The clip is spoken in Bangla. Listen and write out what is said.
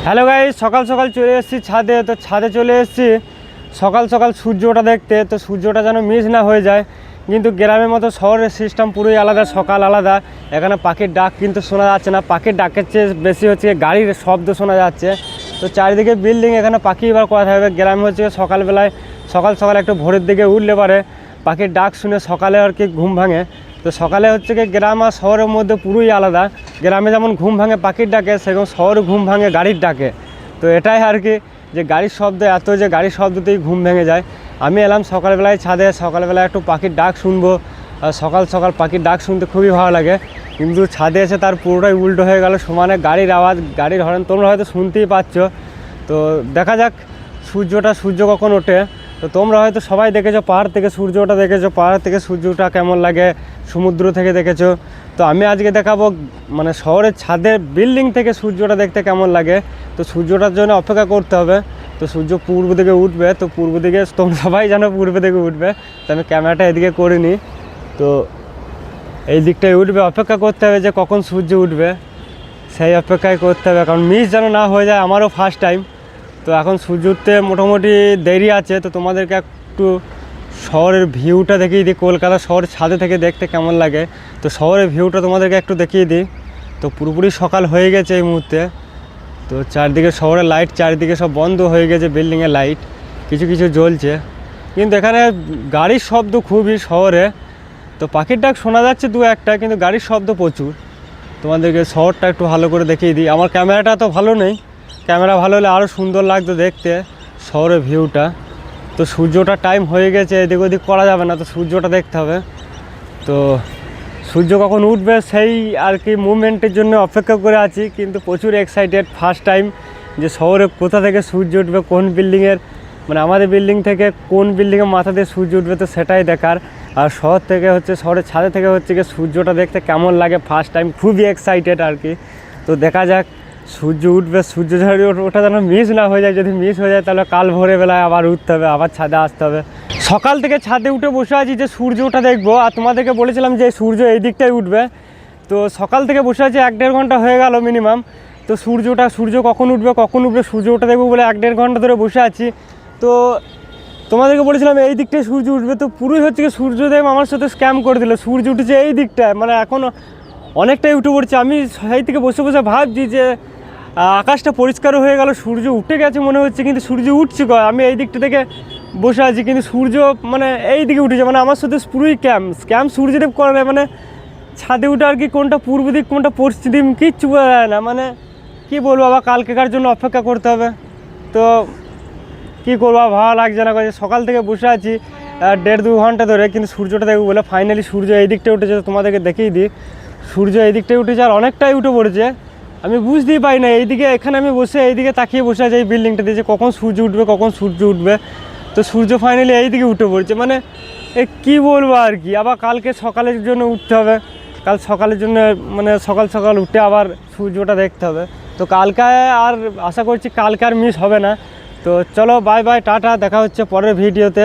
হ্যালো গাইস, সকাল সকাল চলে এসেছি ছাদে। তো ছাদে চলে এসেছি সকাল সকাল সূর্যটা দেখতে। তো সূর্যটা যেন মিস না হয়ে যায়। কিন্তু গ্রামের মতো শহরের সিস্টেম পুরোই আলাদা, সকাল আলাদা। এখানে পাখির ডাক কিন্তু শোনা যাচ্ছে না, পাখির ডাকের চেয়ে বেশি হচ্ছে গাড়ির শব্দ শোনা যাচ্ছে। তো চারিদিকে বিল্ডিং, এখানে পাখি এবার কথা হবে। গ্রামে হচ্ছে সকালবেলায় সকাল সকাল একটু ভোরের দিকে উঠলে পারে পাখির ডাক শুনে সকালে আর কি ঘুম ভাঙে। তো সকালে হচ্ছে কি গ্রাম আর শহরের মধ্যে পুরোই আলাদা। গ্রামে যেমন ঘুম ভাঙে পাখির ডাকে, সেরকম শহরে ঘুম ভাঙে গাড়ির ডাকে। তো এটাই আর কি, যে গাড়ির শব্দ এত, যে গাড়ির শব্দতেই ঘুম ভেঙে যায়। আমি এলাম সকালবেলায় ছাদে, সকালবেলায় একটু পাখির ডাক শুনবো। সকাল সকাল পাখির ডাক শুনতে খুবই ভালো লাগে। কিন্তু ছাদে এসে তার পুরোটাই উল্টো হয়ে গেল, সমানে গাড়ির আওয়াজ, গাড়ির হর্ন তোমরা হয়তো শুনতেই পাচ্ছ। তো দেখা যাক সূর্য কখন ওঠে। তো তোমরা হয়তো সবাই দেখেছো পাহাড় থেকে সূর্যটা দেখেছো, পাহাড় থেকে সূর্যটা কেমন লাগে, সমুদ্র থেকে দেখেছো। তো আমি আজকে দেখাবো মানে শহরের ছাদের বিল্ডিং থেকে সূর্যটা দেখতে কেমন লাগে। তো সূর্যটার জন্য অপেক্ষা করতে হবে। তো সূর্য পূর্ব দিকে উঠবে, তো পূর্ব দিকে তোমরা সবাই জানো পূর্ব দিকে উঠবে। তো আমি ক্যামেরাটা এদিকে করিনি, তো এই দিকটায় উঠবে, অপেক্ষা করতে হবে যে কখন সূর্য উঠবে, সেই অপেক্ষায় করতে হবে, কারণ মিস যেন না হয়ে যায়। আমারও ফার্স্ট টাইম। তো এখন সূর্য উঠতে মোটামুটি দেরি আছে। তো তোমাদেরকে একটু শহরের ভিউটা দেখিয়ে দিই, কলকাতা শহরের ছাদে থেকে দেখতে কেমন লাগে। তো শহরের ভিউটা তোমাদেরকে একটু দেখিয়ে দিই। তো পুরোপুরি সকাল হয়ে গেছে এই মুহূর্তে। তো চারদিকে শহরের লাইট, চারিদিকে সব বন্ধ হয়ে গেছে, বিল্ডিংয়ের লাইট কিছু কিছু জ্বলছে, কিন্তু এখানে গাড়ির শব্দ খুবই শহরে। তো পাখির ডাক শোনা যাচ্ছে দু একটা, কিন্তু গাড়ির শব্দ প্রচুর। তোমাদেরকে শহরটা একটু ভালো করে দেখিয়ে দিই। আমার ক্যামেরাটা তো ভালো নেই, ক্যামেরা ভালো হলে আরও সুন্দর লাগতো দেখতে শহরের ভিউটা। তো সূর্যটা টাইম হয়ে গেছে, এদিক ওদিক করা যাবে না, তো সূর্যটা দেখতে হবে। তো সূর্য কখন উঠবে সেই আর কি মুভমেন্টের জন্য অপেক্ষা করে আছি, কিন্তু প্রচুর এক্সাইটেড। ফার্স্ট টাইম যে শহরে কোথা থেকে সূর্য উঠবে, কোন বিল্ডিংয়ের, মানে আমাদের বিল্ডিং থেকে কোন বিল্ডিংয়ের মাথা দিয়ে সূর্য উঠবে, তো সেটাই দেখার। আর শহর থেকে হচ্ছে, শহরের ছাদে থেকে হচ্ছে কি সূর্যটা দেখতে কেমন লাগে ফার্স্ট টাইম, খুবই এক্সাইটেড আর কি। তো দেখা যাক সূর্য উঠবে, সূর্য ওটা যেন মিস না হয়ে যায়। যদি মিস হয়ে যায় তাহলে কাল ভোরে বেলায় আবার উঠতে হবে, আবার ছাদে আসতে হবে। সকাল থেকে ছাদে উঠে বসে আছি যে সূর্য ওঠা দেখবো, আর তোমাদেরকে বলেছিলাম যে সূর্য এই দিকটাই উঠবে। তো সকাল থেকে বসে আছি, 1-1.5 ঘন্টা হয়ে গেল মিনিমাম। তো সূর্য কখন উঠবে সূর্য ওঠা দেখবো বলে 1-1.5 ঘন্টা ধরে বসে আছি। তো তোমাদেরকে বলেছিলাম এই দিকটায় সূর্য উঠবে, তো পুরোই হচ্ছে কি সূর্যদেব আমার সাথে স্ক্যাম করে দিল। সূর্য উঠেছে এই দিকটায়, মানে এখন অনেকটাই উঠে পড়ছে। আমি সেই থেকে বসে বসে ভাবছি যে আকাশটা পরিষ্কার হয়ে গেল, সূর্য উঠে গেছে মনে হচ্ছে, কিন্তু সূর্য উঠছে কয়। আমি এই দিকটা থেকে বসে আছি, কিন্তু সূর্য মানে এই দিকে উঠেছে। মানে আমার সাথে পুরোই স্ক্যাম সূর্যদেব করে দেয়। মানে ছাদে উঠে আর কি কোনটা পূর্ব দিক কোনটা পশ্চিম দিক কিচ্ছু বোঝা যায় না। মানে কী বলবো, আবার কালকেকার জন্য অপেক্ষা করতে হবে। তো কী করবো, ভালো লাগছে না। সকাল থেকে বসে আছি 1.5-2 ঘন্টা ধরে, কিন্তু সূর্যটা দেখবো বলে ফাইনালি সূর্য এই দিকটা উঠেছে। তোমাদেরকে দেখিয়ে দিই, সূর্য এই দিকটাই উঠেছে, আর অনেকটাই উঠে পড়েছে। আমি বুঝতেই পারি না, এইদিকে এখানে আমি বসে এইদিকে তাকিয়ে বসে আছি এই বিল্ডিংটা দিয়ে, যে কখন সূর্য উঠবে। তো সূর্য ফাইনালি এইদিকে উঠে পড়ছে। মানে কী বলবো আর কি, আবার কালকে সকালের জন্য উঠতে হবে। কাল সকালের জন্য মানে সকাল সকাল উঠে আবার সূর্যটা দেখতে হবে। তো কালকে আর আশা করছি কালকে আর মিস হবে না। তো চলো বাই বাই, টাটা, দেখা হচ্ছে পরের ভিডিওতে।